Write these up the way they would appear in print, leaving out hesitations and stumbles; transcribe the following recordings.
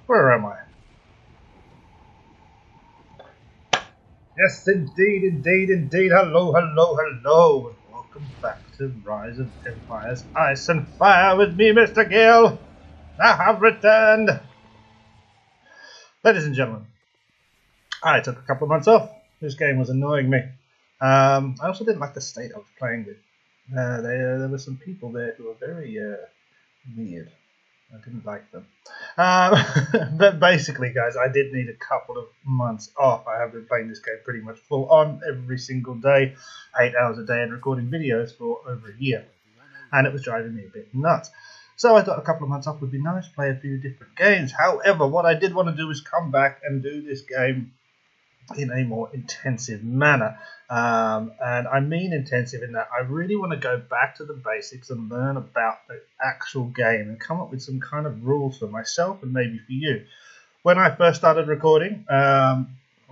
Where am I? Yes, indeed, indeed, indeed. Hello, hello, hello. And welcome back to Rise of Empires Ice and Fire with me, Mr. Gill. I have returned. Ladies and gentlemen, I took a couple of months off. This game was annoying me. I also didn't like the state I was playing with. There were some people there who were very weird. I didn't like them. But basically, guys, I did need a couple of months off. I have been playing this game pretty much full on every single day, 8 hours a day, and recording videos for over a year. And it was driving me a bit nuts. So I thought a couple of months off would be nice, play a few different games. However, what I did want to do is come back and do this game in a more intensive manner. And I mean intensive in that I really want to go back to the basics and learn about the actual game and come up with some kind of rules for myself and maybe for you. When I first started recording,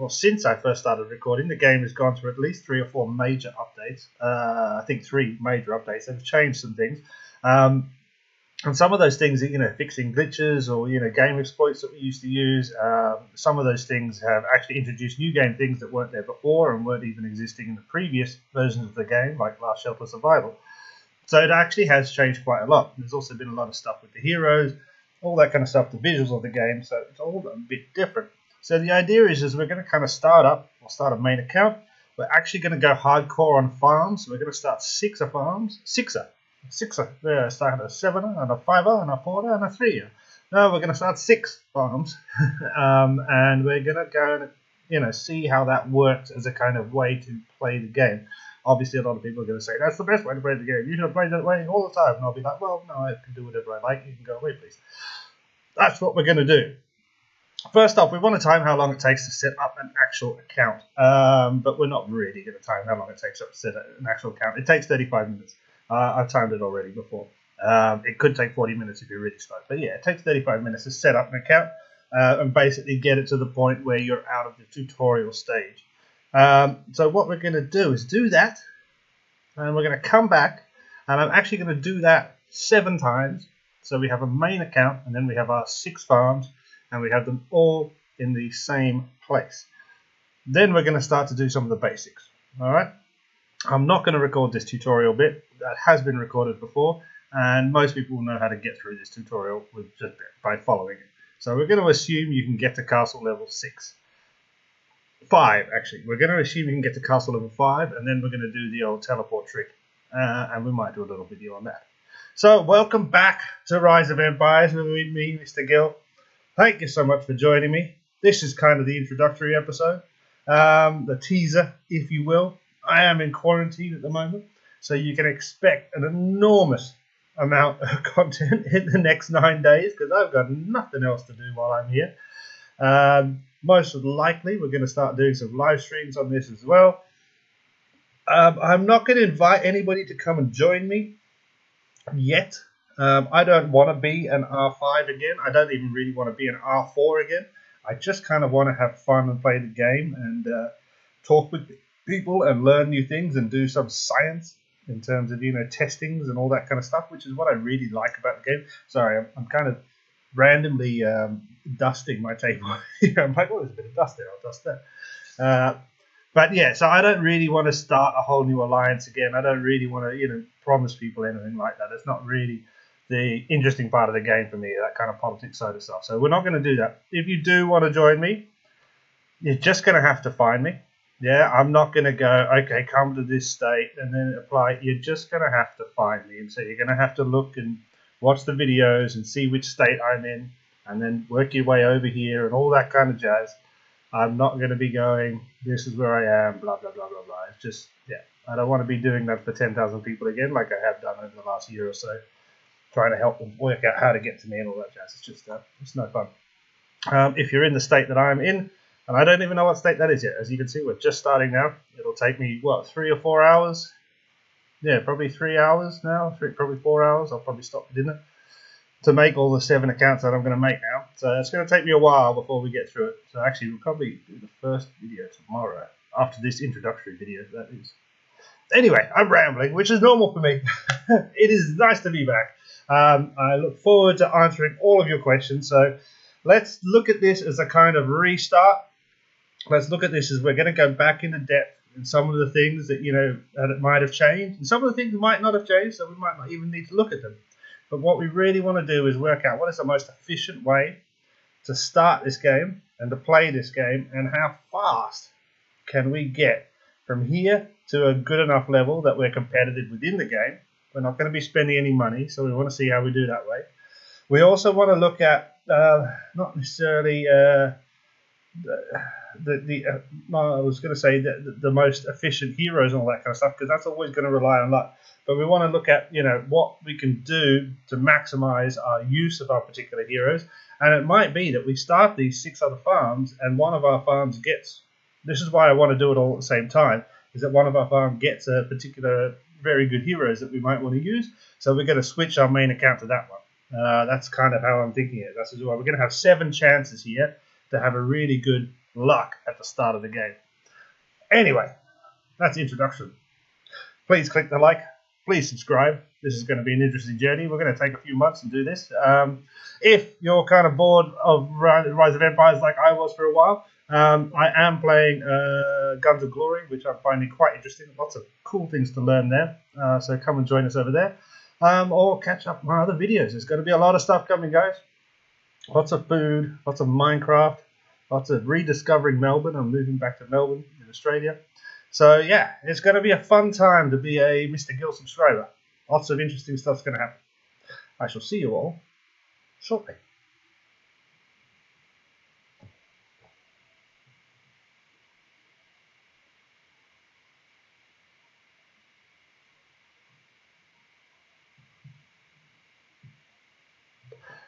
since I first started recording, the game has gone through at least 3 or 4 major updates. I think 3 major updates. They've changed some things. And some of those things, fixing glitches or, game exploits that we used to use, some of those things have actually introduced new game things that weren't there before and weren't even existing in the previous versions of the game, like Last Shelter Survival. So it actually has changed quite a lot. There's also been a lot of stuff with the heroes, all that kind of stuff, the visuals of the game, so it's all a bit different. So the idea is we're going to kind of start a main account. We're actually going to go hardcore on farms. So we're going to start 6 farms. Sixer. There, starting a 7er and a 5er and a 4er and a 3er. No, we're going to start 6 farms, and we're going to go and see how that works as a kind of way to play the game. Obviously, a lot of people are going to say that's the best way to play the game. You should play that way all the time. And I'll be like, well, no, I can do whatever I like. You can go away, please. That's what we're going to do. First off, we want to time how long it takes to set up an actual account, but we're not really going to time how long it takes to set up an actual account. It takes 35 minutes. I've timed it already before. It could take 40 minutes if you're really slow. But yeah, it takes 35 minutes to set up an account and basically get it to the point where you're out of the tutorial stage. So what we're going to do is do that. And we're going to come back. And I'm actually going to do that 7 times. So we have a main account. And then we have our 6 farms. And we have them all in the same place. Then we're going to start to do some of the basics. All right. I'm not going to record this tutorial bit. That has been recorded before, and most people will know how to get through this tutorial just by following it. So we're going to assume you can get to castle level 5, actually. We're going to assume you can get to castle level 5, and then we're going to do the old teleport trick, and we might do a little video on that. So welcome back to Rise of Empires with me, Mr. Gill. Thank you so much for joining me. This is kind of the introductory episode, the teaser, if you will. I am in quarantine at the moment, so you can expect an enormous amount of content in the next 9 days because I've got nothing else to do while I'm here. Most likely, we're going to start doing some live streams on this as well. I'm not going to invite anybody to come and join me yet. I don't want to be an R5 again. I don't even really want to be an R4 again. I just kind of want to have fun and play the game and talk with people and learn new things and do some science in terms of testings and all that kind of stuff, which is what I really like about the game. Sorry, I'm kind of randomly dusting my table. I'm like, oh, there's a bit of dust there. I'll dust that. But yeah, so I don't really want to start a whole new alliance again. I don't really want to promise people anything like that. It's not really the interesting part of the game for me, that kind of politics side of stuff. So we're not going to do that. If you do want to join me, you're just going to have to find me. Yeah, I'm not going to go, okay, come to this state and then apply. You're just going to have to find me. And so you're going to have to look and watch the videos and see which state I'm in and then work your way over here and all that kind of jazz. I'm not going to be going, this is where I am, blah, blah, blah, blah, blah. It's just, yeah, I don't want to be doing that for 10,000 people again like I have done over the last year or so, trying to help them work out how to get to me and all that jazz. It's just, it's no fun. If you're in the state that I'm in, and I don't even know what state that is yet. As you can see, we're just starting now. It'll take me, 3 or 4 hours? Yeah, probably 3 hours now. Probably 4 hours. I'll probably stop for dinner to make all the 7 accounts that I'm going to make now. So it's going to take me a while before we get through it. So actually, we'll probably do the first video tomorrow. After this introductory video, that is. Anyway, I'm rambling, which is normal for me. It is nice to be back. I look forward to answering all of your questions. So let's look at this as a kind of restart. Let's look at this as we're going to go back into depth in some of the things that, that it might have changed, and some of the things might not have changed, so we might not even need to look at them. But what we really want to do is work out what is the most efficient way to start this game and to play this game, and how fast can we get from here to a good enough level that we're competitive within the game. We're not going to be spending any money, so we want to see how we do that way. We also want to look at not necessarily I was going to say the most efficient heroes and all that kind of stuff, because that's always going to rely on luck. But we want to look at what we can do to maximize our use of our particular heroes. And it might be that we start these 6 other farms, and one of our farms gets. This is why I want to do it all at the same time. Is that one of our farms gets a particular very good heroes that we might want to use. So we're going to switch our main account to that one. That's kind of how I'm thinking it. That's why we're going to have 7 chances here to have a really good luck at the start of the game. Anyway, that's the introduction. Please click the like. Please subscribe. This is going to be an interesting journey. We're going to take a few months and do this. If you're kind of bored of Rise of Empires like I was for a while, I am playing Guns of Glory, which I'm finding quite interesting. Lots of cool things to learn there. So come and join us over there. Or catch up on my other videos. There's going to be a lot of stuff coming, guys. Lots of food, lots of Minecraft, lots of rediscovering Melbourne. I'm moving back to Melbourne in Australia. So yeah, it's going to be a fun time to be a Mr. GILL subscriber. Lots of interesting stuff's going to happen. I shall see you all shortly.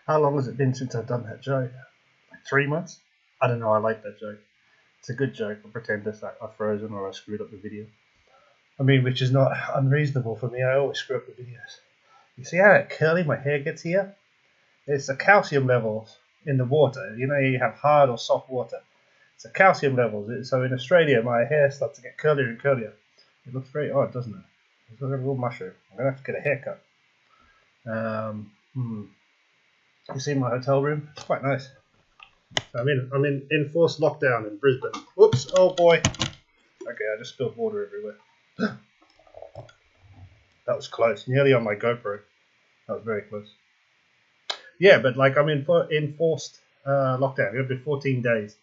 How long has it been since I've done that joke? Like 3 months? I don't know, I like that joke. It's a good joke. I pretend it's like I've frozen or I screwed up the video. I mean, which is not unreasonable for me. I always screw up the videos. You see how curly my hair gets here? It's the calcium levels in the water. You have hard or soft water. It's the calcium levels. So in Australia, my hair starts to get curlier and curlier. It looks very odd, doesn't it? It's like a little mushroom. I'm going to have to get a haircut. You see my hotel room? It's quite nice. I'm in enforced lockdown in Brisbane. Whoops! Oh boy. Okay, I just spilled water everywhere. That was close. Nearly on my GoPro. That was very close. Yeah, but like I'm in enforced lockdown. It'll be 14 days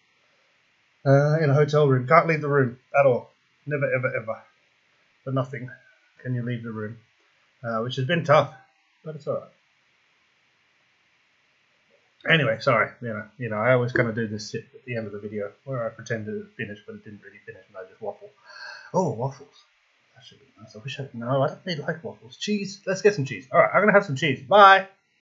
in a hotel room. Can't leave the room at all. Never, ever, ever. For nothing can you leave the room, which has been tough, but it's alright. Anyway, sorry. I always kind of do this shit at the end of the video where I pretend to finish, but it didn't really finish, and I just waffle. Oh, waffles. That should be nice. I wish I. No, I don't really like waffles. Cheese. Let's get some cheese. All right, I'm gonna have some cheese. Bye.